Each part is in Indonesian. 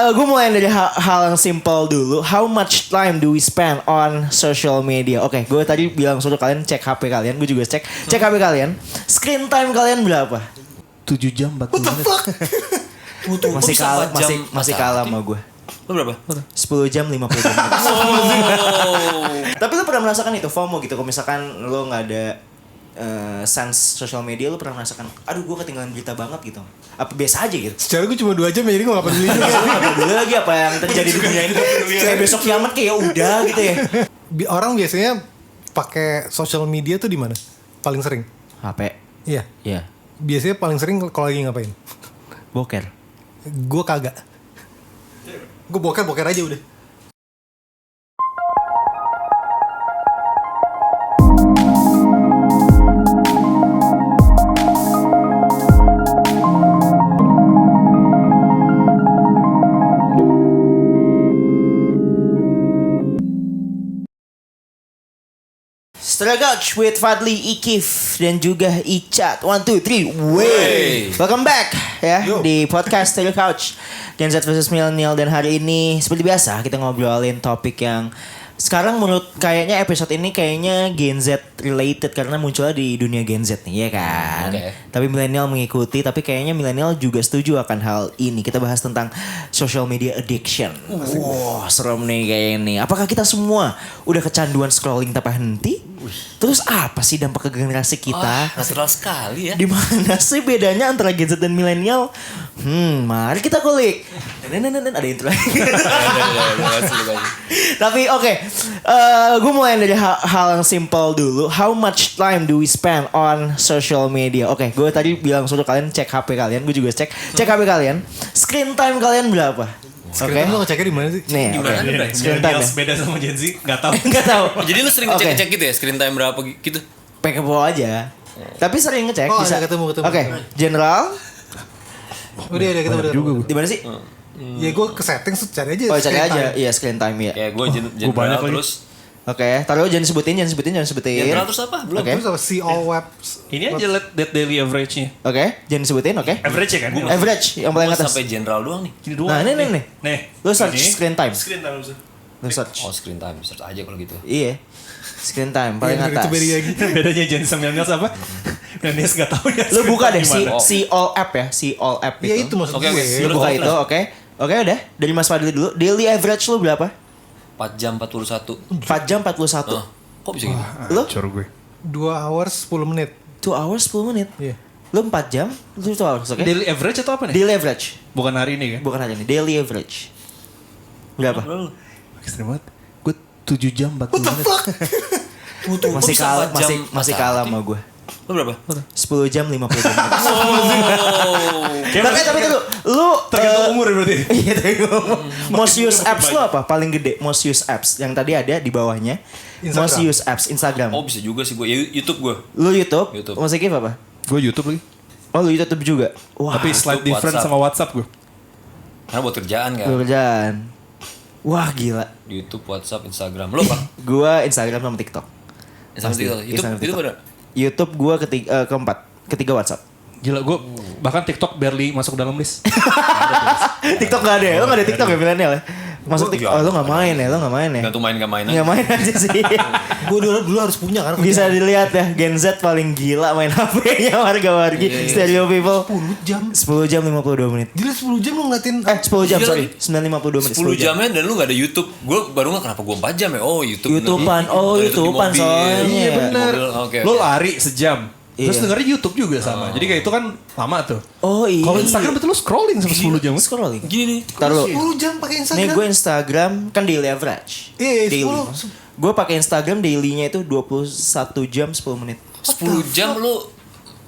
Gue mulai dari hal yang simple dulu. How much time do we spend on social media? Oke, gue tadi bilang suruh kalian cek HP kalian. Gue juga cek HP kalian. Screen time kalian berapa? 7 jam 40 menit. Masih kalah sama gue. Lo berapa? 10 jam 50 menit. Tapi lu pernah merasakan itu FOMO gitu? Kalau misalkan lu gak ada sense social media, lu pernah merasakan aduh gue ketinggalan berita banget gitu? Apa biasa aja gitu? Secara gue cuma 2 jam ya, jadi gue gak peduli juga. Gak peduli lagi apa yang terjadi di dunia ini. Kayak besok kiamat kayak ya udah gitu ya. Orang biasanya pakai social media tuh di mana? Paling sering? HP. Iya. Iya. Biasanya paling sering kalau lagi ngapain? Boker. Gue kagak. Gue boker aja udah. Setelah Couch with Fadli, Ikif dan juga Icat. 1, 2, 3, wey. Welcome back ya di podcast Setelah Couch Gen Z vs Millennial. Dan hari ini seperti biasa kita ngobrolin topik yang sekarang menurut kayaknya episode ini kayaknya Gen Z related karena munculnya di dunia Gen Z nih ya kan. Tapi milenial mengikuti, tapi kayaknya milenial juga setuju akan hal ini. Kita bahas tentang social media addiction. Wow, serem nih kayak ini. Apakah kita semua udah kecanduan scrolling tanpa henti? Terus apa sih dampak ke generasi kita? Natural sekali ya. Di mana sih bedanya antara Gen Z dan milenial? Mari kita kulik. Ada intro lagi. Tapi oke, gue mulai dari hal yang simple dulu. How much time do we spend on social media? Oke, gue tadi bilang suruh kalian cek HP kalian. Gue juga cek HP kalian. Screen time kalian berapa? Screen time lo ngeceknya di mana sih? Nih, screen time ya. Beda sama Gen Z, nggak tahu. Nggak tahu. Jadi lu sering ngecek-ngecek gitu ya, screen time berapa gitu? Pakai bawa aja. Tapi sering ngecek. Oh, bisa ada ketemu. Oke, general. Udah ketemu juga. Di mana sih? Ya gue ke setting cari aja. Oh, cari aja. Iya, screen time ya. Ya gue general terus. Oke, taruh jangan sebutin. General terus apa? Belum. Oke. Terus apa? See all webs. Ini aja that daily average-nya. Oke, jangan sebutin, oke? Average ya kan? Average yang paling Gua atas. sampai general doang nih. Gini doang. Nah, ini. Nih. Lu search Ini. screen time. Screen time bisa. Lu search. Oh, screen time, search aja kalau gitu. Iya. Screen time paling Yang atas. itu beri lagi. Bedanya Gen Z sama Millennials apa? Millennials nggak tahu ya. Lu buka deh gimana. si all app ya, si all app Ya itu maksud Oke, gue. Lu buka itu, oke. Oke, udah. Dari Mas Fadli dulu. Daily average lu berapa? 4 jam 41. 4 jam 41. Kok bisa gitu? Lu? Cor gue. 2 hours 10 menit. 2 hours 10 menit. Iya. Lu 4 jam, lu 2 hours, oke? Daily average atau apa nih? Daily average. Bukan hari ini kan? Bukan aja nih, daily average. Berapa? Ekstrem banget. Gue 7 jam 40 menit. Masih kalah sama gue. Lu berapa? 10 jam 50 menit. Oh. Tapi lu Tergantung umur ya berarti. Iya, tergantung umur. Most use apps lu apa? Paling gede most use apps. Yang tadi ada di bawahnya. Instagram. Most use apps Instagram. Oh, bisa juga sih gue. YouTube gue. Lu YouTube? YouTube. Mas Ekif apa? Gue YouTube lagi. Oh, lu YouTube juga. Wah, Tapi slight YouTube, different WhatsApp. sama WhatsApp gue. Karena buat kerjaan kan. lu kerjaan. Wah, gila. YouTube, WhatsApp, Instagram. Lu apa? Gua Instagram sama TikTok. Instagram, TikTok. Instagram, YouTube ada. YouTube gua keempat. Ketiga WhatsApp. Gila gue bahkan TikTok barely masuk dalam list. TikTok gak ada ya? Lu gak ada TikTok ya milenial ya? Masuk TikTok. Oh, lu gak main ya? Lu gak main ya? Gantung main gak main Gak main aja sih. Gue dulu harus punya kan. Bisa dilihat ya, Gen Z paling gila main HP-nya warga-wargi. Stereo people. 10 jam. 10 jam 52 menit. Gila 10 jam lu ngeliatin. 10 jam, Gila. sorry. 9.52 menit. 10 jamnya dan lu gak ada YouTube. Gue baru gak kenapa gue 4 jam ya. Oh YouTube. YouTubean. Oh, YouTubean soalnya. Iya, bener. Oke. Lo lari sejam. Terus Iya. dengerin YouTube juga sama. Jadi kayak itu kan lama tuh. Oh iya. Kalau Instagram betul lo scrolling sampai 10 jam. Scrolling. Gini nih. Taruh. 10 jam pakai Instagram. Nih gue Instagram kan daily average. Iya, Daily. 10. Gue pakai Instagram dailynya itu 21 jam 10 menit. 10 jam lu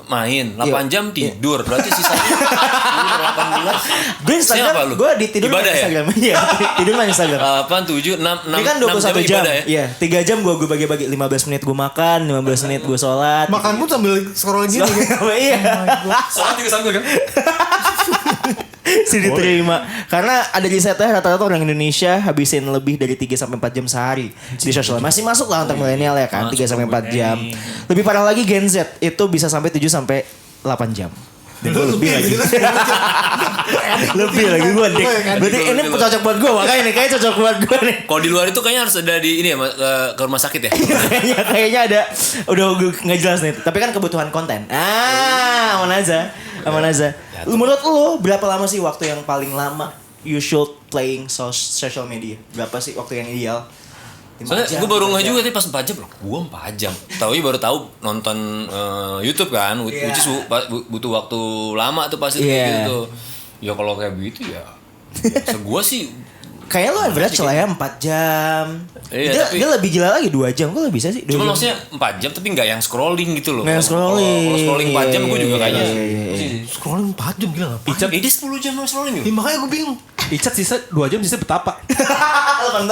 main, 8 Iya. jam tidur. Berarti sisanya 18. Gue Instagram, Siapa lu? gue di tidur Ibadah main ya? Instagram. Iya, tidur main Instagram. 8, 7, 6, 6, Ini kan 21 jam. ibadah ya? Iya, 3 jam gue bagi-bagi. 15 menit gue makan, 15 menit gue sholat. Makan pun sambil scrolling gini kan. Iya. Soalnya juga sambil kan. Sih diterima. Karena ada risetnya rata-rata orang Indonesia habisin lebih dari 3-4 jam sehari di sosial. Masih masuk lah untuk milenial ya kan, 3-4 jam. Lebih parah lagi Gen Z itu bisa sampai 7-8 jam. Dan gue lebih lagi. Lebih lagi gue dik. Berarti ini cocok buat gue, makanya nih kayaknya cocok buat gue nih. Kalau di luar itu kayaknya harus ada di ini ya, ke rumah sakit ya. Kayaknya ada, udah gue nggak jelas nih. Tapi kan kebutuhan konten. Aman aja. Menurut lo berapa lama sih waktu yang paling lama you should playing social media? Berapa sih waktu yang ideal? Soalnya gue baru nggak juga tadi pas 4 jam loh. Gue 4 jam. Taunya baru tahu nonton YouTube kan, which is butuh waktu lama tuh pasti gitu. Ya kalau kayak begitu ya segua sih. Kayaknya lo average lah ya 4 jam. Iya, Dia lebih gila lagi 2 jam. Kok lo bisa sih? Cuma maksudnya 4 jam tapi nggak yang scrolling gitu loh. Nggak yang scrolling. Kalau scrolling 4 jam gue juga kayaknya. Scrolling 4 jam gila ngapain? Icat ini 10 jam scrolling Ya, makanya gue bingung. Icat sisa 2 jam sisa betapa. Lo kan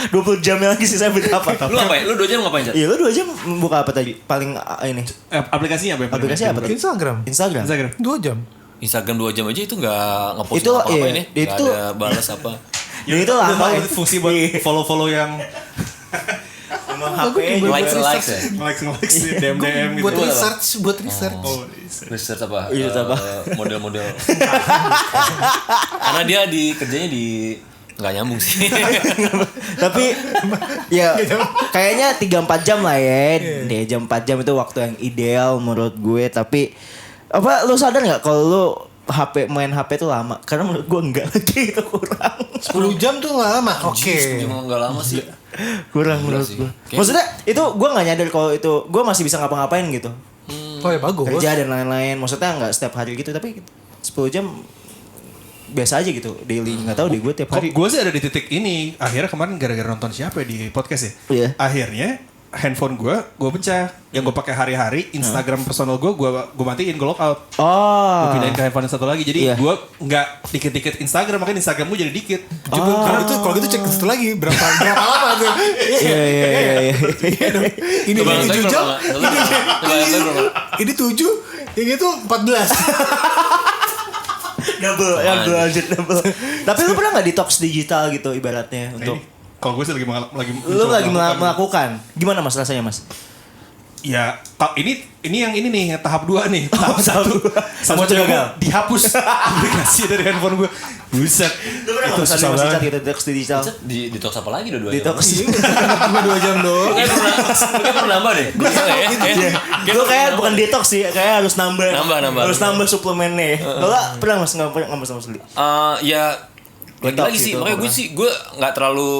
20 jam lagi sih saya betapa. Lu ngapain? Lu 2 jam ngapain, Cat? Iya lo 2 jam buka apa tadi? Paling ini. Aplikasinya apa? Aplikasi apa tadi? Instagram. 2 jam. Instagram 2 jam aja itu nggak ngepost Itu, apa-apa iya, ini. itu- Nggak ada balas apa. Ya itu lama ya. Fungsi buat follow-follow yang HP Likes ya. likes DM gitu. Buat research. Research apa? Research apa? Model-model. Karena dia kerjanya di nggak nyambung sih. Tapi ya kayaknya 3-4 jam lah ya. Deh jam 4 jam itu waktu yang ideal menurut gue. Tapi apa lu sadar nggak kalau lu main HP tuh lama? Karena menurut gue enggak lagi itu kurang. 10 jam tuh gak lama. Oke. Cuma nggak lama sih. Kurang menurut sih. gue. Maksudnya itu gue nggak nyadar kalau itu gue masih bisa ngapa-ngapain gitu. Oh ya bagus. Kerja dan lain-lain. Maksudnya nggak setiap hari gitu tapi 10 jam biasa aja gitu daily. Nggak tahu deh gue tiap hari. Gue sih ada di titik ini. Akhirnya kemarin gara-gara nonton siapa ya di podcast ya. Iya. Akhirnya handphone gue pecah. Yang gue pakai hari-hari, Instagram personal gue matiin, gue lock out. Oh. Gue pindahin ke handphone yang satu lagi. Jadi Iya. gue nggak dikit-dikit Instagram, makanya Instagram gue jadi dikit. Coba kalau gitu cek satu lagi berapa lama tuh. Iya. Ini 7 jam. Ini 7, yang itu 14. double. Tapi lu pernah nggak detox digital gitu ibaratnya untuk Kalau gue sih lagi lu lagi melakukan. Gimana mas rasanya mas? Ya, ini yang ini nih yang tahap 2 nih. Tahap 1 Semua gagal. dihapus aplikasi dari handphone gue. Buset. Lu pernah nggak susah mas banget. digital gitu detox digital? Di detox apa lagi dua-duanya? Detox. Cuma 2 jam doang. Kayak pernah nambah deh. Gue kayak bukan detox sih, kayak harus nambah. Nambah. Harus nambah suplemennya. Lo pernah mas nggak mas sama sekali? Ya lagi-lagi Detox sih, itu makanya pernah. gue nggak terlalu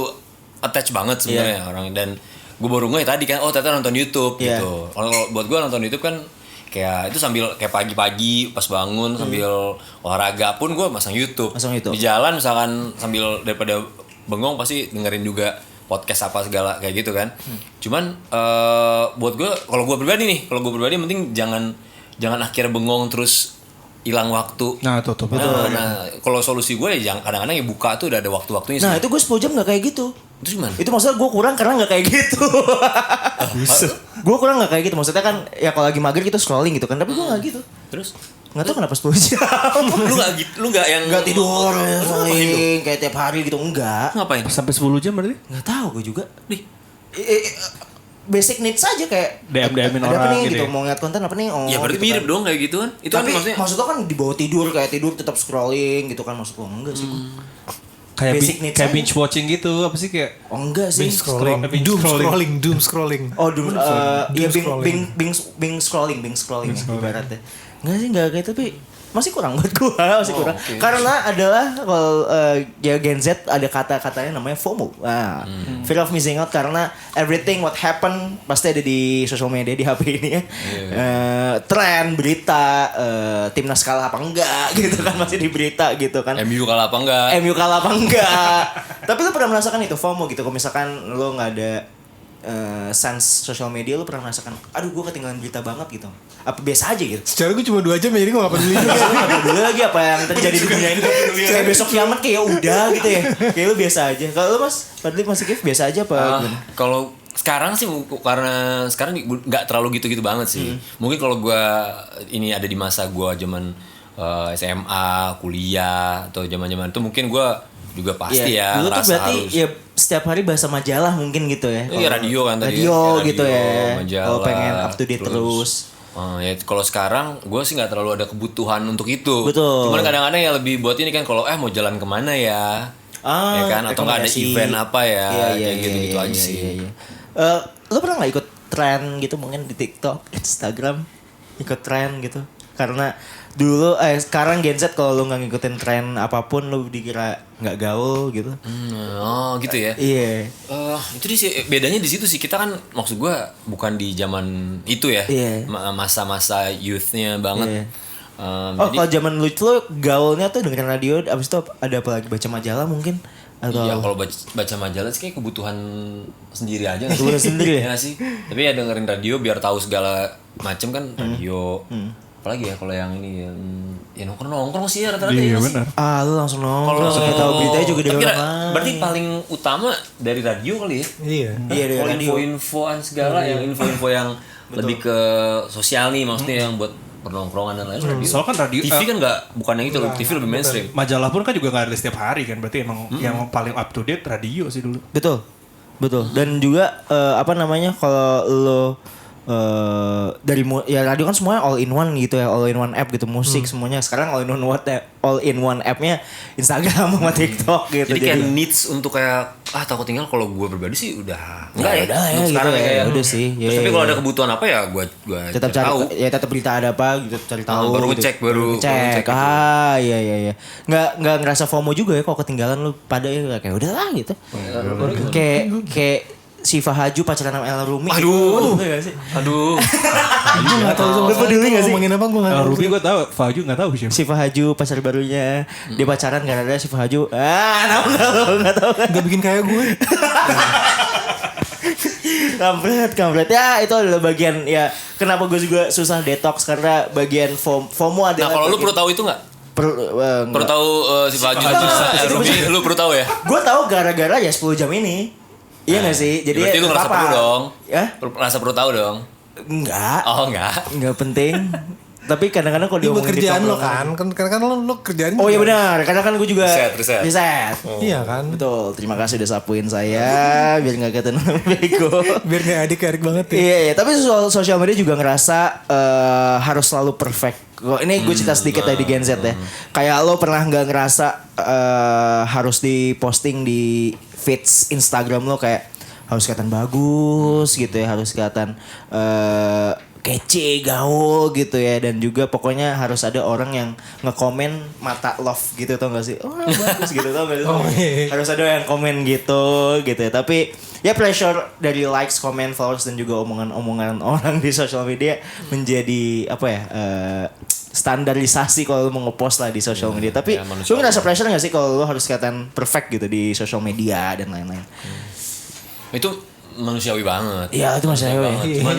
attach banget sebenarnya orang, dan gue baru nge tadi kan ternyata nonton YouTube Iya. gitu. Kalau buat gue nonton YouTube kan kayak itu sambil kayak pagi-pagi pas bangun sambil olahraga pun gue masang YouTube. Di jalan misalkan sambil daripada bengong pasti dengerin juga podcast apa segala kayak gitu kan. Cuman buat gue kalau gue pribadi penting jangan akhirnya bengong terus hilang waktu. Nah, tuh betul. Nah, kalau solusi gue ya kadang-kadang ya buka tuh udah ada waktu-waktunya. Nah itu gue 10 jam gak kayak gitu. Itu gimana? Itu maksudnya gue kurang karena gak kayak gitu. Gue kurang gak kayak gitu. Maksudnya kan ya kalau lagi mager gitu scrolling gitu kan. Tapi gue gak gitu. Terus? Gak tau kenapa 10 jam. lu nggak yang Gak tidur ngapain lu? kayak tiap hari gitu. Enggak. Ngapain? Sampai 10 jam berarti? Gak tahu gue juga. Nih. Basic needs aja kayak DM-in ada apa orang nih gitu gitu. ya? Mau ngeliat konten apa nih? Oh, Ya berarti gitu mirip kan. dong kayak gitu kan. Itu Tapi kan maksudnya maksud lo kan di bawah tidur kayak tidur tetap scrolling gitu kan, maksud lo enggak sih gue. Kayak Basic needs kayak aja. binge watching gitu, apa sih kayak Oh enggak sih. Doom scrolling. Oh, iya scrolling. Bing scrolling ibaratnya. Enggak sih, enggak kayak tapi masih kurang buat gua, masih kurang. okay. Karena adalah kalau ya Gen Z ada kata-katanya namanya FOMO. Nah, fear of missing out karena everything what happen pasti ada di sosial media di HP ini ya. Tren, berita, timnas kalah apa enggak gitu kan masih di berita gitu kan. MU kalah apa enggak? MU kalah apa enggak. Tapi lu pernah merasakan itu FOMO gitu kalau misalkan lu enggak ada sense sosial media, lu pernah merasakan aduh gue ketinggalan berita banget gitu, apa biasa aja gitu? Secara gue cuma 2 jam ya, jadi gue gak peduli juga. Apa dulu lagi apa yang terjadi di dunia ini kayak besok kiamat kayak udah gitu ya, kayak lu biasa aja. Kalau lu mas Fadli masih kayak biasa aja apa gimana? Kalau sekarang sih karena sekarang nggak terlalu gitu-gitu banget sih. Mungkin kalau gue ini ada di masa gue zaman SMA, kuliah atau zaman-zaman itu mungkin gue juga pasti ya dulu tuh ngerasa berarti harus ya setiap hari baca majalah mungkin gitu ya. Iya, radio kan tadi radio ya, gitu ya. majalah, Kalau pengen up to date terus. Ya kalau sekarang gue sih nggak terlalu ada kebutuhan untuk itu. Betul. Cuman kadang-kadang ya lebih buat ini kan kalau mau jalan kemana ya, ya kan atau nggak ada rekomendasi. event apa ya, Iya, kayak gitu-gitu aja sih. Iya. Lo pernah nggak ikut tren gitu mungkin di TikTok, Instagram, ikut tren gitu? Karena dulu sekarang Gen Z kalau lo nggak ngikutin tren apapun lo dikira nggak gaul gitu. Oh gitu ya. Iya. Itu sih bedanya di situ sih, kita kan maksud gue bukan di zaman itu ya, Iya. masa-masa youthnya banget. Iya. Jadi, Oh, kalau zaman lu itu lo gaulnya tuh dengerin radio, abis itu ada apa lagi, baca majalah mungkin? Atau iya kalau baca majalah sih kayak kebutuhan sendiri aja nggak sih? Kebutuhan sendiri ya? Iya nggak sih. Tapi ya dengerin radio biar tahu segala macem kan radio. Apalagi ya kalau yang ini ya nongkrong sih ya rata-rata Iya ya nggak sih? benar. lu langsung nongkrong, Kalau sampai tahu beritanya juga dari tapi orang lain. berarti paling utama dari radio kali ya. Iya. Iya dari Kalau radio. info-infoan segala yang info-info yang lebih ke sosial nih maksudnya yang buat penongkrongan dan lain radio. Soalnya kan radio TV kan bukan yang itu, TV lebih mainstream. majalah pun kan juga nggak ada setiap hari kan, berarti emang yang paling up to date radio sih dulu. Betul. Dan juga kalau lo dari radio kan semuanya all in one gitu ya, all in one app gitu, musik semuanya sekarang all in one app-nya Instagram sama TikTok gitu. Jadi kayak needs untuk kayak takut tinggal, kalau gue pribadi sih udah enggak ya. udah ya, Untuk gitu sekarang ya, kayak udah sih. Terus Ya, tapi ya, kalau ya. ada kebutuhan apa ya gue tetap cari tahu. ya, tetap berita ada apa gitu, cari tahu baru gitu. ngecek, baru ngecek gitu. iya nggak ngerasa FOMO juga ya kalau ketinggalan lu pada ya kayak udahlah gitu. Kayak Siva Haju pacaran sama El Rumi. Aduh. Iya nggak sih? Aduh. Gue nggak tahu sama Lu sekali peduli itu nggak sih? ngomongin apa gue nggak tahu. Ruby gue tahu, Faju nggak tahu sih. Siva Haju pacar barunya, dia pacaran karena ada Siva Haju. Nggak tahu. Gak bikin kayak gue. Kampret. Ya itu adalah bagian ya. Kenapa gue juga susah detox karena bagian FOMO Nah adalah. kalau lu perlu tahu itu nggak? Perlu tahu si Faju Ruby, lu perlu tahu ya? Gue tahu gara-gara ya 10 jam ini. Iya gak sih? Jadi berarti lu ngerasa apa-apa. perlu dong. Ya? Ngerasa perlu tahu dong. Enggak. Oh enggak. Enggak penting. Tapi kadang-kadang kalau Ini buat diomongin di kerjaan lo tongkrongan- kan lo kerjaan. Oh iya juga. benar. Kadang kan gue juga Riset. Iya kan. Betul. Terima kasih udah sapuin saya biar nggak kelihatan bego. Biar gak adik-adik banget ya. Iya. Tapi sosial media juga ngerasa harus selalu perfect. Ini gue cerita sedikit tadi di Gen Z ya. Kayak lo pernah nggak ngerasa harus diposting di feeds Instagram lo kayak harus kelihatan bagus gitu ya, harus kelihatan kece, gaul gitu ya, dan juga pokoknya harus ada orang yang ngekomen mata love gitu, tau gak sih? Oh bagus gitu, tau gak sih? Harus ada yang komen gitu ya. Tapi ya pressure dari likes, comment, followers dan juga omongan-omongan orang di sosial media menjadi apa ya? Standarisasi kalau lu mau ngepost lah di sosial media. Tapi lu ngerasa pressure gak sih kalau lu harus kelihatan perfect gitu di sosial media dan lain-lain? Itu manusiawi banget. Iya, itu manusiawi banget. Cuman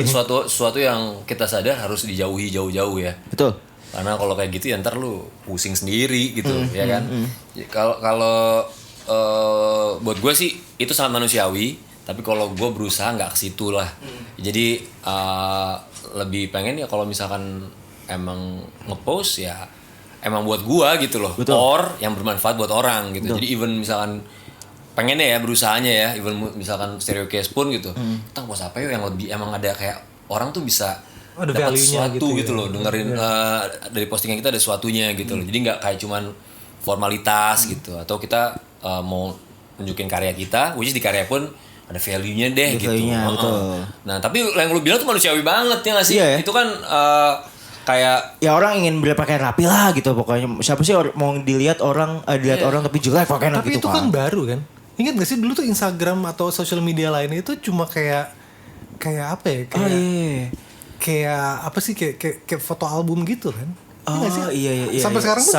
suatu yang kita sadar harus dijauhi jauh-jauh ya. Betul. Karena kalau kayak gitu ya ntar lu pusing sendiri gitu, ya kan. Kalau buat gue sih itu sangat manusiawi. Tapi kalau gue berusaha nggak ke situ lah. Jadi lebih pengen ya kalau misalkan emang ngepost ya emang buat gue gitu loh. Betul. Or yang bermanfaat buat orang gitu. Betul. Jadi even misalkan pengennya ya berusahanya ya, even misalkan stereo case pun gitu, kita post apa yuk yang lebih emang ada kayak orang tuh bisa dapat sesuatu gitu loh, dengerin dari postingan kita ada sesuatunya gitu loh. Jadi nggak kayak cuman formalitas gitu, atau kita mau nunjukin karya kita, which is di karya pun ada value-nya deh gitu. Betul. Nah tapi yang lu bilang tuh manusiawi banget ya nggak sih? Iya, ya? Itu kan kayak ya orang ingin berpakaian rapi lah gitu pokoknya. Siapa sih mau dilihat orang orang tapi jelek pakaian tapi gitu itu kan baru kan. Ingat gak sih dulu tuh Instagram atau social media lain itu cuma kayak apa ya? Kayak apa sih kayak foto album gitu kan? Iya. Sampai sekarang pun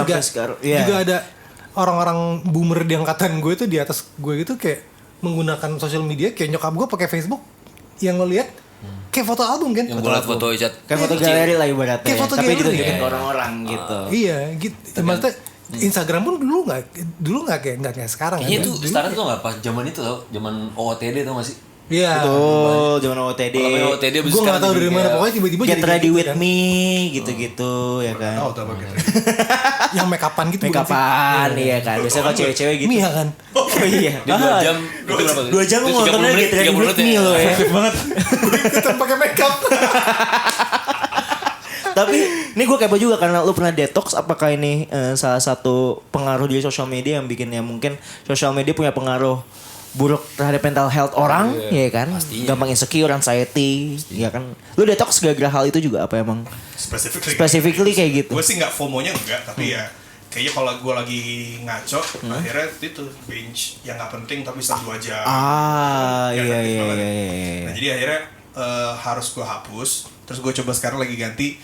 juga ada orang-orang boomer di angkatan gue tuh di atas gue gitu kayak menggunakan social media, kayak nyokap gue pakai Facebook yang ngeliat kayak foto album kan? yang gue liat foto Icat, kayak foto galeri lah ibaratnya. Kayak foto tapi galeri. ditunjukin ke orang-orang gitu. Iya, gitu. Maksudnya Instagram pun dulu nggak kayak sekarang. kayaknya kan? itu startnya tuh nggak pas zaman itu tau, zaman OOTD tau gak sih? Iya. Betul, zaman OOTD. Kalau OOTD Gue nggak tahu dari mana, pokoknya tiba-tiba Get jadi ready gitu with kan. me gitu-gitu ya kan. Oh, tahu gitu. Yang make upan gitu. Make upan iya kan. Biasanya kalau cewek-cewek gitu. Mia kan. Oh iya. Dia 2 jam itu berapa tuh? 2 jam Itu 30 nontonnya menit, Get ready 30 with menit me ya. loh ya. Banget. Kita pakai make up. Tapi ini gue kepo juga karena lu pernah detox. Apakah ini salah satu pengaruh dari sosial media yang bikinnya mungkin sosial media punya pengaruh buruk terhadap mental health orang, ya kan? Pastinya. Gampang insecure, anxiety, ya kan? Lu detox gara-gara hal itu juga apa emang? Specifically kayak gitu. Gue sih nggak FOMO-nya enggak, tapi ya kayaknya kalau gue lagi ngaco, akhirnya itu binge yang nggak penting tapi 1-2 jam. Iya. Nah jadi akhirnya harus gue hapus. Terus gue coba sekarang lagi ganti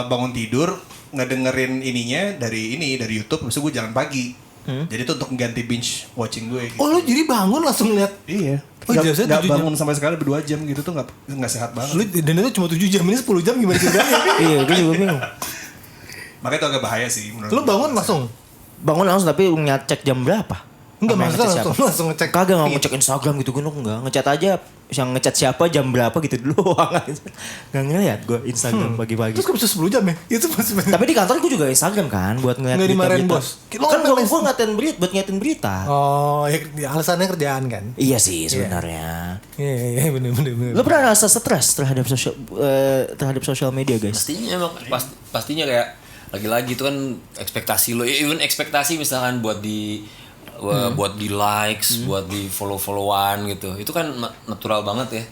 bangun tidur ngedengerin ininya dari YouTube. Terus gue jalan pagi. Jadi itu untuk mengganti binge watching gue. Gitu. Oh lu jadi bangun langsung lihat? Iya. Oh Gak bangun sampai sekali 2 jam gitu tuh nggak sehat banget. Lu dan itu cuma 7 jam, ini 10 jam gimana ceritanya? Iya, gue juga bingung. Makanya itu agak bahaya sih menurut Lu bangun langsung? Bangun langsung tapi ngecek jam berapa? Enggak, maksudnya langsung ngecek. Kagak nggak ngecek Instagram gitu gue enggak. Ngechat aja yang ngechat siapa jam berapa gitu dulu. Enggak ngeliat gue Instagram pagi-pagi. Terus kok bisa 10 jam ya? Itu masih banyak. Tapi di kantor gue juga Instagram kan buat ngeliat Nggak dimarahin bos. Kan gue ngatain berita buat ngeliatin berita. Oh, ya alasannya kerjaan kan? Iya sih sebenarnya. Iya bener. Lo pernah rasa stres terhadap sosial media guys? Pastinya emang pastinya kayak lagi-lagi itu kan ekspektasi lo, even ekspektasi misalkan buat di likes, buat di followan gitu, itu kan natural banget ya.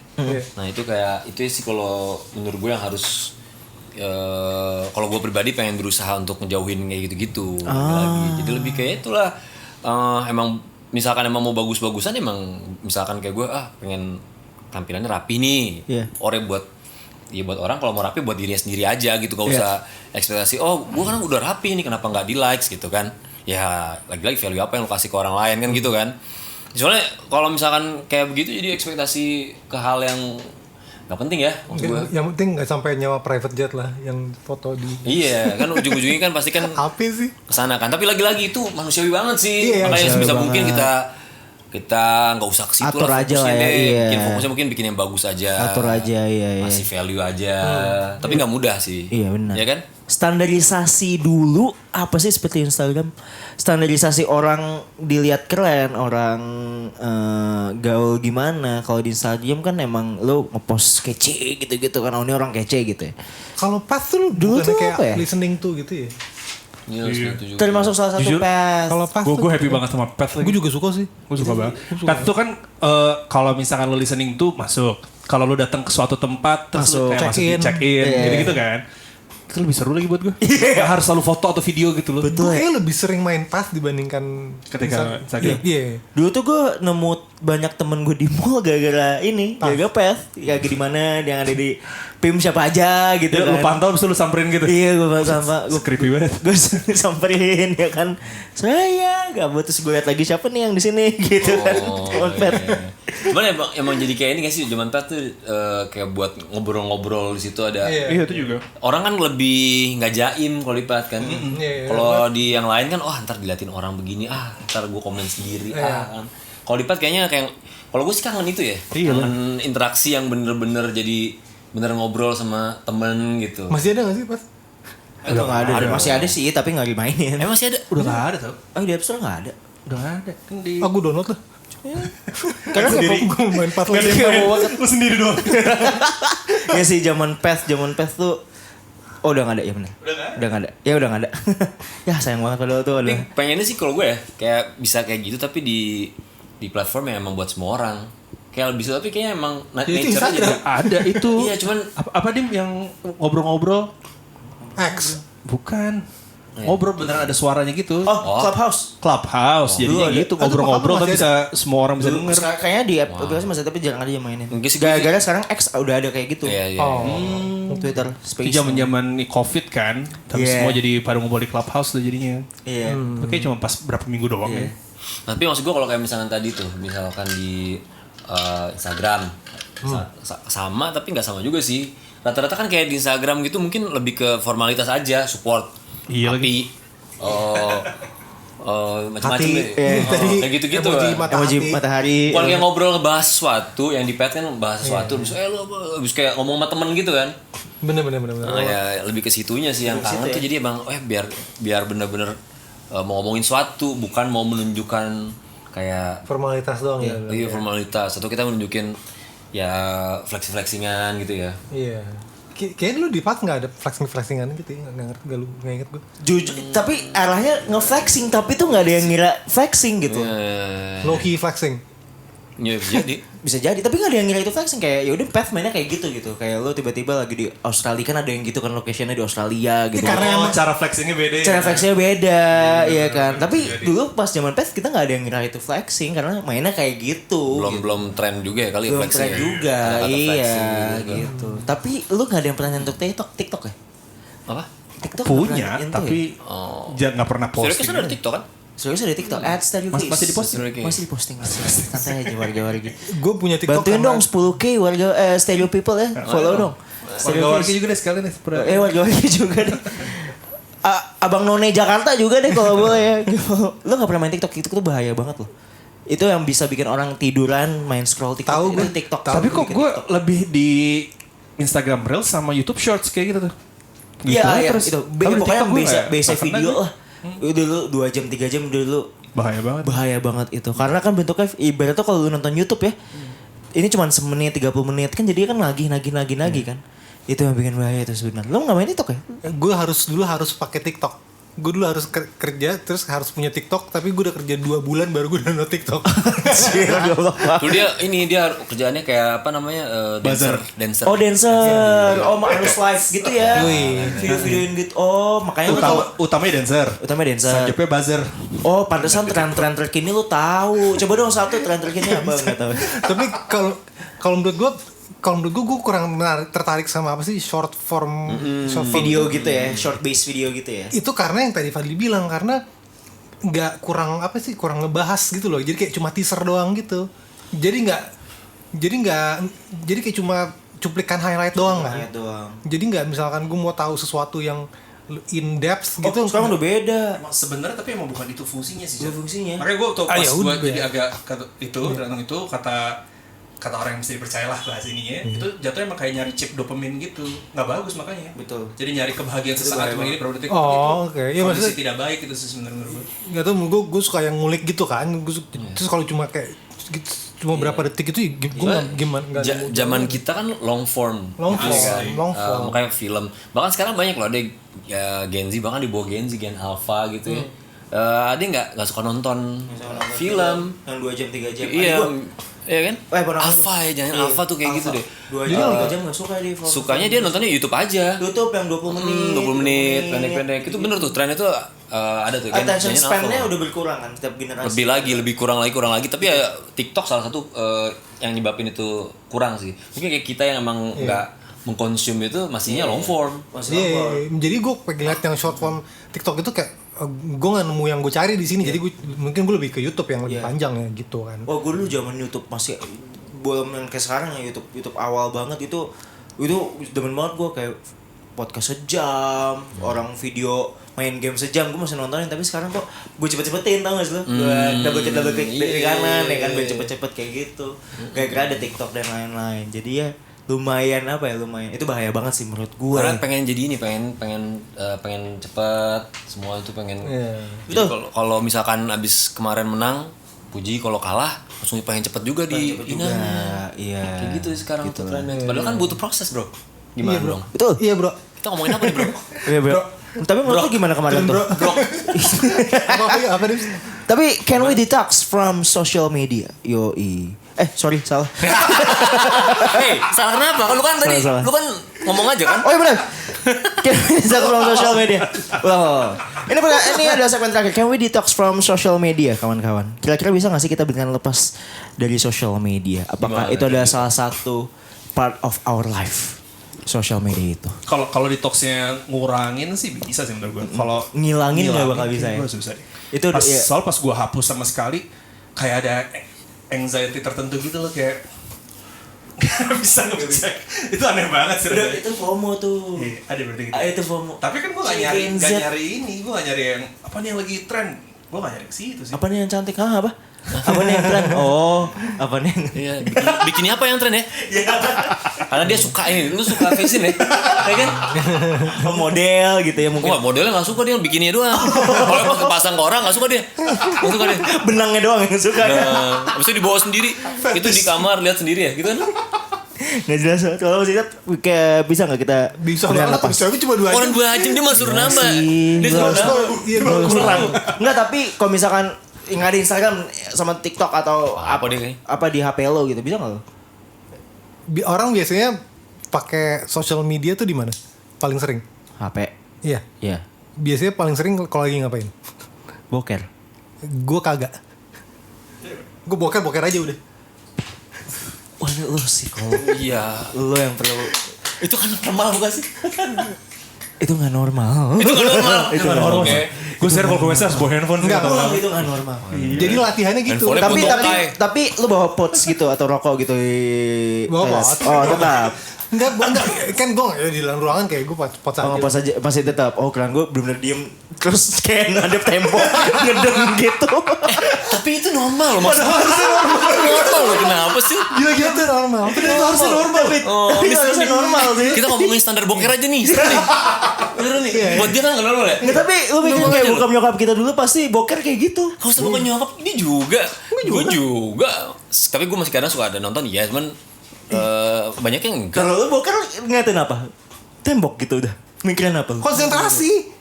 Nah itu kayak itu sih kalau menurut gue yang harus kalau gue pribadi pengen berusaha untuk ngejauhin kayak gitu-gitu lagi. Jadi lebih kayak itulah emang misalkan emang mau bagus-bagusan emang misalkan kayak gue pengen tampilannya rapi nih, buat orang kalau mau rapi buat dirinya sendiri aja gitu, gak usah ekspektasi gue kan udah rapi nih kenapa nggak di likes gitu kan. Ya lagi-lagi value apa yang lo kasih ke orang lain kan gitu kan. Soalnya kalau misalkan kayak begitu jadi ekspektasi ke hal yang nggak penting ya maksud gue. Yang penting nggak sampai nyawa private jet lah yang foto di. Iya kan ujung-ujungnya kan pasti kan apa sih kesana kan. Tapi lagi-lagi itu manusiawi banget sih. Makanya sebisa mungkin kita nggak usah ke situ atur lah aja fokusnya lah ya, deh. Bikin fokusnya mungkin bikin yang bagus aja. Atur aja iya. Masih value aja. Tapi nggak mudah sih. Iya benar. Ya kan? Standarisasi dulu apa sih seperti Instagram? Standarisasi orang dilihat keren, orang gaul gimana. Kalau di Instagram kan emang lo ngepost kece gitu-gitu kan. Ini orang kece gitu ya. Kalau pas tuh dulu tuh kayak apa ya? Listening to gitu ya. Iya. Termasuk salah satu Path. Kalau Path gue happy banget sama Path lagi. Gue juga suka sih. Gue suka banget. Path tuh kan kalau misalkan lo listening tuh masuk. Kalau lo datang ke suatu tempat terus lo kayak masuk di check in gitu kan. Itu lebih seru lagi buat gue. Gak harus selalu foto atau video gitu loh. Betul. Gue lebih sering main Path dibandingkan ketika Instagram. Iya. Dulu tuh gue nemu banyak temen gue di mall gara-gara ini, gara-gara Path. Kayak di mana yang ada di PIM siapa aja gitu kan. Lu pantau terus lu samperin gitu. Iya gue sama gue creepy banget. Gue samperin ya kan. Saya gak buat terus gue liat lagi siapa nih yang di sini gitu kan. Cuman emang jadi kayak ini gak sih zaman Path tuh kayak buat ngobrol-ngobrol di situ ada. Iya itu juga. Orang kan lebih nggak jaim kalau di Path kan. Kalau di yang lain kan ntar diliatin orang begini ntar gue komen sendiri kan. Kalau di Path kayaknya kayak kalau gue sih kangen itu ya. Kangen interaksi yang bener-bener jadi bener ngobrol sama temen gitu. Masih ada gak sih Path? Udah gak ada. Masih ada sih tapi gak dimainin. Masih ada? Udah gak ada tau. Di App Store gak ada. Udah gak ada. Aku download lah. Karena gue main Path lagi. Lu sendiri doang. Ya sih zaman Path tuh udah gak ada ya bener. Udah gak ada. Ya udah gak ada. Ya sayang banget padahal tuh. Pengennya sih kalau gue ya kayak bisa kayak gitu tapi di platform yang emang buat semua orang. Kayak lebih tapi kayaknya emang nature aja. Ada itu. Iya cuman apa Dim yang ngobrol-ngobrol? X. Bukan. Ngobrol beneran ada suaranya gitu. Clubhouse. Jadinya gitu ngobrol-ngobrol tapi bisa semua orang bisa denger. Kayaknya di aplikasi masih tapi jarang ada yang mainin. Gara-gara sekarang X udah ada kayak gitu. Iya. Twitter Space. Itu zaman Covid kan. Tapi semua jadi pada ngobrol di Clubhouse tuh jadinya. Iya. Tapi cuma pas berapa minggu doang ya. Tapi maksud gue kalau kayak misalkan tadi tuh misalkan di Instagram sama tapi nggak sama juga sih. Rata-rata kan kayak di Instagram gitu mungkin lebih ke formalitas aja, support api macam-macam deh. Kayak gitu-gitu emoji matahari. Kalau yang ngobrol ngebahas sesuatu yang di Path kan bahas sesuatu terus lu habis kayak ngomong sama temen gitu kan. Bener. Ya lebih ke situnya sih yang kangen tuh jadi emang biar bener-bener mau ngomongin sesuatu bukan mau menunjukkan kayak formalitas doang ya. Iya formalitas atau kita menunjukin ya flexing-flexingan gitu ya. Iya. Kayaknya lu di pas nggak ada flexingan gitu ya, nggak ngerti, nggak inget gue. Jujur, tapi arahnya nge-flexing, tapi tuh nggak ada yang ngira flexing gitu. Low key flexing. Ya jadi. Bisa jadi, tapi nggak ada yang ngira itu flexing. Kayak ya udah Path mainnya kayak gitu. Kayak lo tiba-tiba lagi di Australia, kan ada yang gitu kan, locationnya di Australia gitu. Karena emang cara flexingnya beda. Cara flexingnya beda, iya kan. Tapi dulu pas zaman Path kita nggak ada yang ngira itu flexing karena mainnya kayak gitu. Belum tren juga ya kali Belum flexing. tren juga, Kata-kata iya flexing gitu. Tapi lu nggak ada yang pernah nyentuh TikTok ya? Apa? TikTok punya, nyentuh tapi nggak pernah Serius posting. kan ada TikTok kan? Serius ada TikTok, @stereo Kiss. Masih diposting? Masih diposting. Santai aja warga-warga. Gue punya TikTok. Bantuin dong 10K warga Stereo People ya. Follow dong. Warga-warga juga deh sekalian nih. Warga-warga juga deh. Abang None Jakarta juga deh kalau boleh ya. Lo gak pernah main TikTok, itu tuh bahaya banget loh. Itu yang bisa bikin orang tiduran main scroll TikTok. Tahu itu gue. TikTok. Tapi kok gue lebih di Instagram Reels sama YouTube Shorts kayak gitu tuh. Iya, terus. itu. Tapi di Pokoknya TikTok gue base nggak video pernah lah. Dulu 2 jam 3 jam dulu. bahaya banget Itu. Karena kan bentuknya ibaratnya kalau lu nonton YouTube ya. Ini cuma semenit 30 menit kan jadi kan nagih kan. Itu yang bikin bahaya itu sebenarnya. Lo enggak main TikTok ya? Gue dulu harus pakai TikTok. Gue dulu harus kerja terus harus punya TikTok, tapi gue udah kerja 2 bulan baru gue download TikTok. Dulu dia kerjaannya kayak apa namanya? Dancer. Oh dancer. Oh harus live gitu ya. Video-videoin gitu. Oh makanya lu tahu. Utamanya dancer. Selanjutnya buzzer. Oh pantesan tren terkini lu tahu. Coba dong satu tren terkini apa enggak tahu. Tapi kalau menurut gue kurang tertarik sama apa sih short form Video gitu ya, short base video gitu ya. Itu karena yang tadi Fadli bilang, karena kurang ngebahas gitu loh. Jadi kayak cuma teaser doang gitu. Jadi kayak cuma cuplikan highlight doang kan. Jadi nggak, misalkan gue mau tahu sesuatu yang in depth gitu. Sekarang udah beda. Sebenarnya tapi emang bukan itu fungsinya sih. Fungsinya. Makanya gue pas gue udah. jadi agak tergantung itu kata orang yang mesti dipercaya lah bahas ininya, itu jatuhnya emang kayak nyari chip dopamin gitu, nggak bagus makanya. Betul. Jadi nyari kebahagiaan sesaat cuma ini beberapa detik. Oke. Ya maksudnya tidak baik itu sih sebenarnya menurut gue. Nggak tahu, gue suka yang ngulik gitu kan. Terus kalau cuma kayak berapa detik itu gue nggak. Zaman kita kan long form. Long form. Makanya film. Bahkan sekarang banyak loh ada ya Gen Z, bahkan di bawah Gen Z, Gen Alpha gitu ya. Ada nggak suka nonton film yang 2 jam 3 jam. Iya kan? Alpha ya, jangan Alpha tuh kayak gitu deh. 2 jam 3 jam gak suka dia. Sukanya dia nontonnya YouTube aja. YouTube yang 20 menit. 20 menit, pendek-pendek. Itu bener tuh, trennya tuh ada tuh. Attention span-nya udah berkurang kan setiap generasi. Lebih kurang lagi. Tapi ya TikTok salah satu yang nyebabin itu kurang sih. Mungkin kayak kita yang emang nggak mengkonsum itu masihnya long form. Iya. Jadi gue pengen lihat yang short form TikTok itu kayak gue nggak nemu yang gue cari di sini. Jadi mungkin gue lebih ke YouTube yang lebih panjang ya gitu kan. Oh gue dulu zaman YouTube masih belum yang kayak sekarang ya, YouTube awal banget itu demen banget gue, kayak podcast sejam, orang video main game sejam gue masih nontonin. Tapi sekarang kok gue cepet-cepetin, tau gak sih lo? Gue double click dari kanan ya kan, biar cepet-cepet kayak gitu. Gara-gara ada TikTok dan lain-lain. Jadi ya lumayan itu bahaya banget sih menurut gue. Karena pengen jadi ini, pengen cepet semua itu pengen. Jadi kalau misalkan abis kemarin menang puji, kalau kalah langsung pengen cepet juga di Iya. Kayak gitu sekarang gitu tuh trennya. Padahal kan butuh proses bro. Gimana dong? Betul. Iya bro. Kita ngomongin apa nih bro? Iya bro. Tapi menurut lu gimana kemarin tuh? Bro. Apa nih? Tapi can we detox from social media? Yoi. Sorry, salah. Salah kenapa? Lu kan tadi, Salah. lu kan ngomong aja kan? Oh iya benar. Can we detox from social media? Wow. Ini adalah segmen terakhir. Can we detox from social media, kawan-kawan? Kira-kira bisa gak sih kita dengan lepas dari social media? Apakah itu adalah salah satu part of our life? Social media itu. Kalau detoxnya ngurangin sih bisa sih menurut gue. Kalau ngilangin nggak bakal bisa ya. Susah deh. Itu soal pas gue hapus sama sekali kayak ada anxiety tertentu gitu loh, kayak gak bisa ngecek. Itu aneh banget sih. Itu FOMO tuh. Iya, ada berarti gitu. Itu FOMO. Tapi kan gue gak nyari ini. Gue gak nyari yang apa nih yang lagi tren. Gue gak nyari ke situ sih. Apa nih yang cantik? Apa? Apa nih yang tren? Oh, apa nih? Iya, bikin apa yang tren ya? Karena dia suka ini, lu suka fashion ya? Ya kan? Model gitu ya mungkin. Wah, modelnya gak suka dia, bikinnya doang. Kalau pas kepasang ke orang gak suka dia. Gak suka dia. Benangnya doang yang suka. Nah, habis itu dibawa sendiri. Itu di kamar lihat sendiri ya, gitu kan? Nggak jelas. Kalau masih ingat kayak bisa nggak kita Bisa beneran banget, lepas? tapi cuma 2 jam. Orang 2 jam dia masuk nambah. Dia suruh Nggak nambah. Iya, kurang. Enggak, tapi kalau misalkan nggak di Instagram sama TikTok atau Apa dia kayaknya? apa di HP lo gitu bisa nggak lo? Orang biasanya pakai social media tuh di mana? Paling sering? HP. Iya. Iya. Biasanya paling sering kalau lagi ngapain? Boker. Gue kagak. Gue boker aja udah. Wah, ini lo sih kalau Iya. lo yang perlu. Itu kan normal bukan sih? Itu nggak normal. Itu kan normal. Itu nggak normal. Oke. Gue share kalau gue harus bawa handphone sih. Enggak, Itu nggak normal. Jadi latihannya gitu. Handphone- Tapi Untuk tapi apa? tapi lu bawa pots gitu atau rokok gitu di Bawa kelas? pot. Oh, tetap. Enggak, kan gue di dalam ruangan kayak gue pot Oh, aja. pas aja masih tetap. Oh, keren gue bener-bener diem terus kayak ngadep tembok ngedeng gitu. Tapi itu normal loh maksudnya. Normal loh, kenapa sih? Gila gitu normal. Itu harusnya normal, Fit. Oh, Itu ini harusnya sih. normal sih. Kita ngomongin standar boker aja nih. Bener nih. Buat dia kan nggak normal ya? Nggak, tapi lu mikir Normal kayak aja bokap nyokap kita dulu pasti boker kayak gitu. Kalau sama nyokap ini juga. Gue juga. Tapi gue masih kadang suka ada nonton ya, cuman banyak yang enggak. Kalau lu boker ngatain apa? Tembok gitu udah. Mikirin apa lu? Konsentrasi.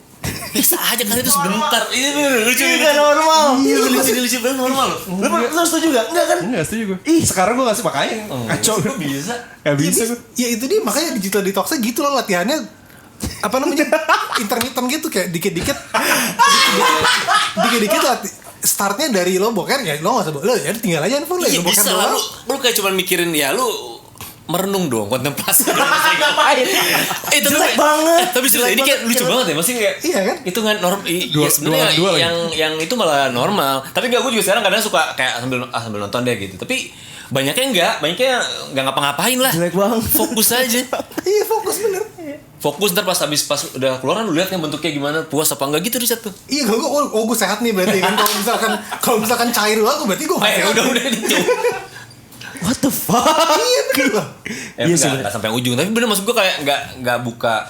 Bisa aja kan itu sebentar. Ini lucu. Ini nggak normal. Iya lucu banget normal loh. Lu setuju gak? Enggak kan? Enggak setuju gue. Ih, sekarang gue gak sih makanya. Ngaco gue. Bisa. Gak bisa gue. Ya itu dia makanya digital detoxnya gitu loh latihannya. Apa namanya? Intermittent gitu kayak dikit-dikit startnya dari lo boker ya lo gak usah lo ya tinggal aja handphone lo Iya lo boker bisa lah. doang. Lu kayak cuman mikirin ya lu merenung dong, kontemplasi. Ngapain? Tapi Jelek banget. Tapi serius, ini kayak lucu banget ya, maksudnya kayak Iya kan? itu nggak normal. Ya sebenarnya dua lagi. yang itu malah normal. Tapi gue juga sekarang kadang suka kayak sambil nonton deh gitu. Tapi banyaknya nggak ngapa-ngapain lah. Jelek banget. Fokus aja. Iya fokus bener. Fokus ntar pas udah keluar kan lu lihat kan bentuknya gimana, puas apa enggak gitu di situ. Iya gue sehat nih berarti kan kalau misalkan cair banget berarti gue Udah itu. What the fuck? Iya bener loh. Iya sih, Nggak sampai ujung, tapi bener maksud gue kayak nggak buka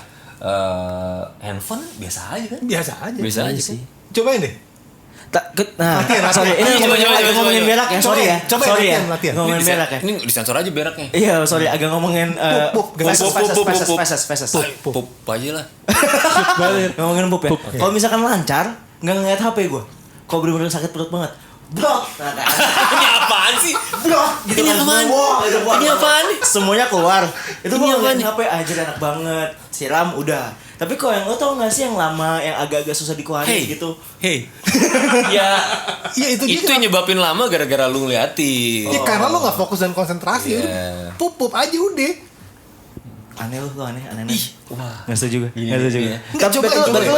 handphone biasa aja kan. Biasa aja. Biasa aja sih. Cobain deh. Latihan. Sorry, ini Coba, agak ngomongin coba. berak ya, sorry ya. Coba Sorry ya. latihan. Ngomongin berak ya. Ini disensor aja beraknya. Iya, sorry agak ngomongin Pup, feses. Pup aja lah. Ngomongin pup ya. Kalau misalkan lancar, nggak ngeliat HP gue. Kalau bener-bener sakit perut banget, blok. Ini apaan sih? Blok. Gitu Ini kan apaan? semua. Itu keluar. Ini apaan? Semuanya keluar. Itu Ini gue apaan? ngeliat HP aja enak banget. Siram udah. Tapi kok yang lo tau gak sih yang lama, yang agak-agak susah dikeluarin gitu? Hey. Ya, Iya itu dia. itu yang nyebabin lama gara-gara lu ngeliatin. Ya karena lo gak fokus dan konsentrasi. Iya. Pup aja udah. Aneh lo aneh. Wah. Nggak setuju gue. Nggak setuju gue. Iya. Tapi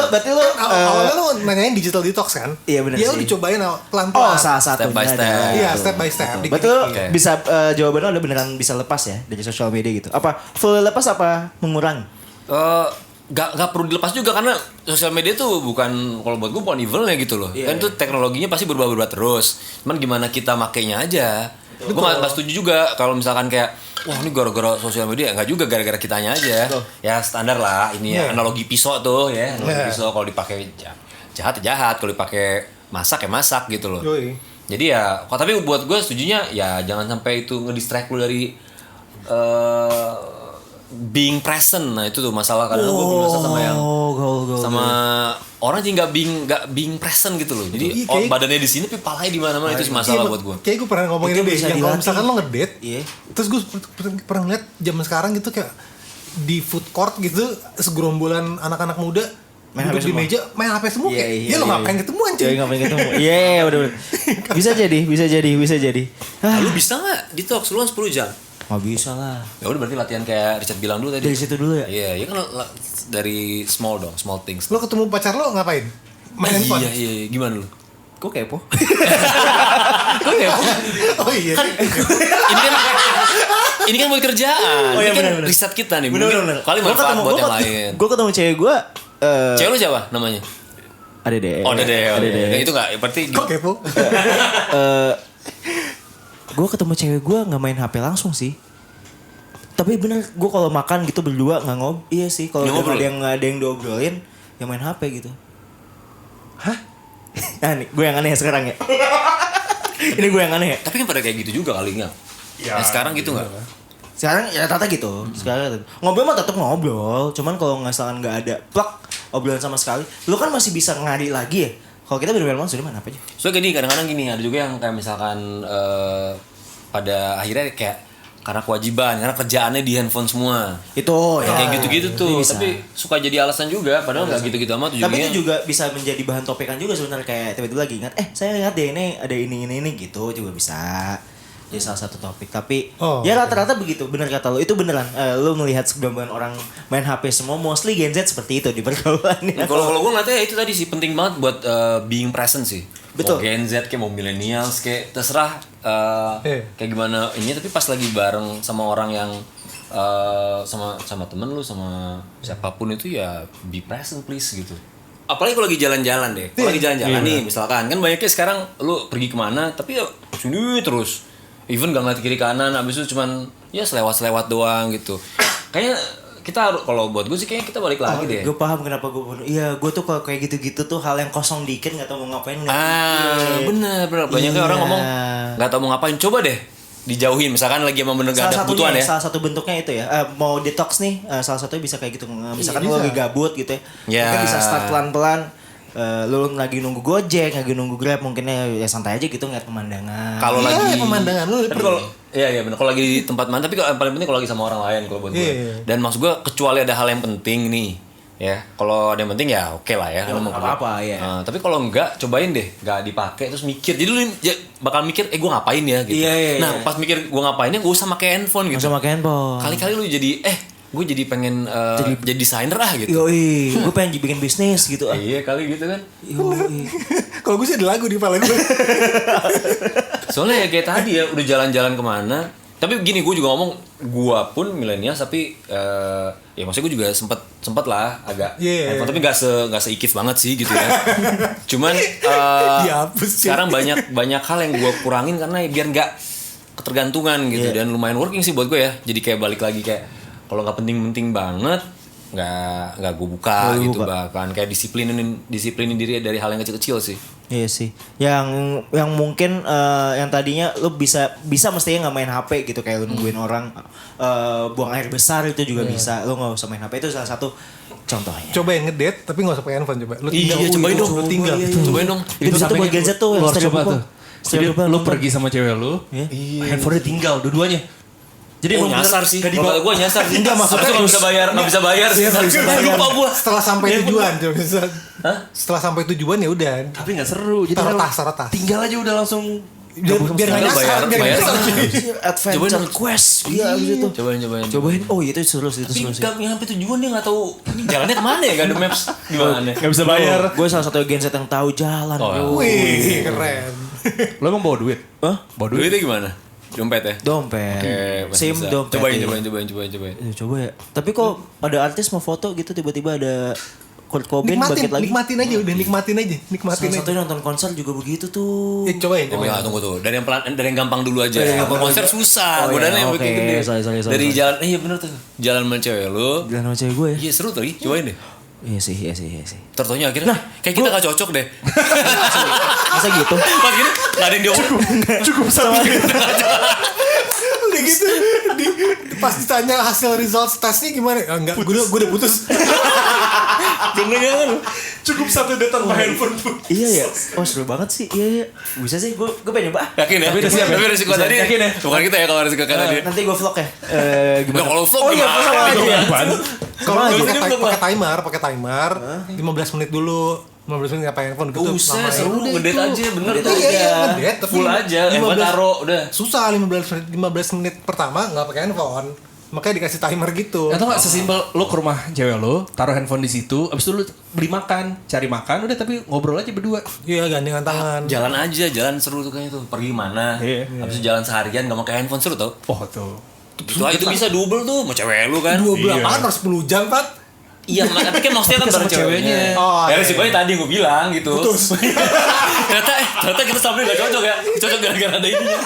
berarti lo Awalnya lo nanyain digital detox kan? Iya, bener Ya sih. udah cobain pelan-pelan. Oh, salah satu. Step by step. Iya step by step. Berarti lo Oke. bisa jawaban lo udah beneran bisa lepas ya dari sosial media gitu. Apa full lepas apa mengurangi? Gak perlu dilepas juga karena sosial media tuh bukan, kalau buat gue bukan evilnya gitu loh. Iya, Kan tuh teknologinya pasti berubah-ubah terus. Cuman gimana kita makainya aja. Gue gak setuju juga kalau misalkan kayak wah ini gara-gara sosial media, enggak juga gara-gara kitanya aja. Ya standar lah ini ya, analogi pisau tuh ya. Analogi pisau kalau dipakai jahat ya jahat, kalau dipakai masak ya masak gitu loh. Yoi. Jadi ya, tapi buat gue setujunya ya jangan sampai itu ngedistract lu dari being present. Nah itu tuh masalah kadang gue belum sama yang sama orang sih nggak being present gitu loh. Jadi Iya, badannya di sini tapi palanya di mana-mana, itu sih masalah buat gue. Kayak gue pernah ngomongin Itu deh, bisa yang kalau dilatih. misalkan lo ngedate, Iya. terus gue pernah ngeliat zaman sekarang gitu kayak di food court gitu segerombolan anak-anak muda Main duduk HP di semua. meja main HP semua kayak, Iya, ya lo iya, ngapain iya. ketemu anjing? Iya ngapain ketemu. Iya udah. Bisa jadi. Lu bisa nggak detox lu kan 10 jam? Nggak bisa lah. Ya udah berarti latihan kayak Richard bilang dulu tadi. Dari situ dulu ya. Iya, ya kan dari small things. Lo ketemu pacar lo ngapain? Main handphone? Iya, gimana lu? Kok kepo? Oh iya. Ini kan buat kerjaan. Oh, iya, ini kan bener. riset kita nih. Bener. Kali manfaat buat yang lain. Gue ketemu cewek gue. Cewek lu siapa namanya? Ada deh. Oh, Dede. Ada deh. Ya, itu enggak, berarti Kok kepo? Gue ketemu cewek gue nggak main HP langsung sih. Tapi bener, gue kalau makan gitu berdua nggak iya sih. Kalau Nggak ada yang diobrolin, yang main HP gitu. Hah? Nah nih, gue yang aneh ya sekarang ya. Ini gue yang aneh ya. tapi kan pada kayak gitu juga kali enggak? Ya, Nah, sekarang gitu enggak? Sekarang ya tata gitu. Sekarang ngobrol mah tetap ngobrol. Cuman kalau misalkan nggak ada plak obrolan sama sekali, lu kan masih bisa ngari lagi ya. Kalau kita benar-benar sudah mana apa aja. So gini kadang-kadang gini ada juga yang kayak misalkan pada akhirnya kayak karena kewajiban, karena kerjaannya di handphone semua. Itu ya. Kayak gitu-gitu tuh. Bisa. Tapi suka jadi alasan juga padahal nggak gitu-gitu amat ujungnya. Tapi itu juga bisa menjadi bahan topekan juga sebenarnya kayak tiba-tiba lagi ingat saya lihat deh ini ada ini gitu juga bisa. Jadi salah satu topik tapi ya rata-rata begitu benar kata lo itu beneran lo melihat sebagian orang main HP semua mostly Gen Z seperti itu di pergaulan ya. Kalau gue ngeliatnya itu tadi sih penting banget buat being present sih. Betul. Mau Gen Z kayak mau millennials kayak terserah kayak gimana ini tapi pas lagi bareng sama orang yang sama temen lu sama siapapun itu ya be present please gitu. Apalagi kalau lagi jalan-jalan deh. Kalau lagi jalan-jalan nih misalkan kan banyaknya sekarang lu pergi kemana tapi ya sini terus. Even gak ngeliat kiri kanan, abis itu cuman ya selewat doang gitu. Kayaknya kita harus kalau buat gue sih kayaknya kita balik lagi deh. Gue paham kenapa gue bunuh. Iya, gue tuh kalau kayak gitu-gitu tuh hal yang kosong dikit nggak tahu mau ngapain. Bener. Banyaknya orang ngomong nggak tahu mau ngapain. Coba deh dijauhin. Misalkan lagi emang bener gak ada kebutuhan ya. Salah satu bentuknya itu ya. Mau detox nih, salah satunya bisa kayak gitu. Misalkan lo lagi gabut gitu ya. Mungkin bisa start pelan-pelan. Lu lagi nunggu Gojek, lagi nunggu Grab, mungkinnya ya santai aja gitu ngeliat pemandangan. Kalau lagi pemandangan lu. Tapi kalau iya benar. Kalau lagi di tempat mana, tapi yang paling penting kalau lagi sama orang lain kalau buat gue. Dan maksud gue kecuali ada hal yang penting nih, ya. Kalau ada yang penting ya oke lah ya. Apa ya. Tapi kalau enggak, cobain deh, enggak dipakai terus mikir. Jadi lu ya, bakal mikir, gue ngapain ya gitu. Nah, pas mikir gue ngapainnya, gue usah pakai handphone gitu. Gak usah pakai handphone. Kali-kali lu jadi gue jadi pengen jadi desainer gitu. Yoi, gue pengen bikin bisnis gitu. Iya kali gitu kan. Kalau gue sih ada lagu di kepala gue. Soalnya ya kayak tadi ya udah jalan-jalan kemana. Tapi gini gue juga ngomong gue pun milenial tapi ya maksudnya gue juga sempet lah agak handphone tapi nggak seikif banget sih gitu ya. Cuman sekarang banyak hal yang gue kurangin karena biar nggak ketergantungan gitu dan lumayan working sih buat gue ya. Jadi kayak balik lagi kayak kalau nggak penting-penting banget nggak gue buka gitu bahkan kayak disiplinin diri dari hal yang kecil-kecil sih. Iya sih. Yang mungkin yang tadinya lu bisa mestinya nggak main HP gitu kayak lu nungguin orang buang air besar itu juga bisa. Lu nggak usah main HP itu salah satu contohnya. Cobain ngedate tapi nggak usah pakai handphone coba. Lu cobain dong. Lu tinggal. Cobain dong. Itu satu buat Gen Z tuh yang coba tuh. Jadi lu pergi sama cewek lu, handphonenya tinggal dua-duanya. Jadi nyasar sih. Kalau gue nyasar sih. Enggak maksudnya nggak bisa bayar. Lupa gue. Setelah sampai tujuan, setelah sampai tujuan ya udah. Tapi nggak seru. Jadi retas. Tinggal aja udah langsung. Biar nggak nyasar. Adventure Quest. Iya gitu. Cobain. Oh itu seru sih. Tapi nggak nyampe tujuan dia nggak tahu ini jalannya kemana ya, nggak ada maps gimana. Nggak bisa bayar. Gue salah satu Gen Z yang tahu jalan. Wih keren. Lo emang bawa duit? Bawa duitnya gimana? Dompet ya? Dompet. Sim dompet. Cobain. Coba ya. Tapi kok ada artis mau foto gitu tiba-tiba ada Kurt Cobain bangkit lagi. Nikmatin aja. Salah satu nonton konser juga begitu tuh. Cobain. Tunggu tuh. Dari yang gampang dulu aja. Konser susah. Godaannya yang bikin gede. Dari jalan, iya bener tuh. Jalan sama cewek lu. Jalan sama cewek gue ya. Iya seru tuh, cobain deh. Iya sih. Tertonya akhirnya kayak kita gak cocok deh. Masa gitu? Pas gini gak ada yang diomong. Cukup sama Udah gitu pas ditanya hasil result tesnya gimana? Enggak, gue udah putus. Jangan. Cukup satu date tanpa handphone tuh. Iya ya. Oh seru banget sih. Iya. Bisa sih. Gue pengen nyoba. Yakin ya? Tapi resiko tadi. Yakin ya? Bukan kita ya kalau resiko tadi. Nanti gue vlog ya. Gimana? Kalau vlog gimana? Kalau pakai timer 15 menit dulu. 15 menit ngapain handphone gitu. Seru ngedate aja bener. Iya, ngedate full aja. Handphone taruh udah. Susah 15 menit pertama enggak pakai handphone. Makanya dikasih timer gitu. Atau nggak sesimpel lo ke rumah cewek lo, taruh handphone di situ, abis itu lo beli makan, cari makan, udah tapi ngobrol aja berdua. Iya gandengan tangan. Jalan aja, jalan seru tuh kayaknya tuh. Pergi mana? Abis itu jalan seharian nggak pakai handphone seru tau. Oh tuh. Itu bisa double tuh sama cewek lu kan. 12 harus 10 jam Pat. Iya, tapi kan maksudnya kan sama ceweknya. Ya resikonya tadi gue bilang gitu. Putus. ternyata kita sampai gak cocok ya. Cocok gara-gara ada ininya.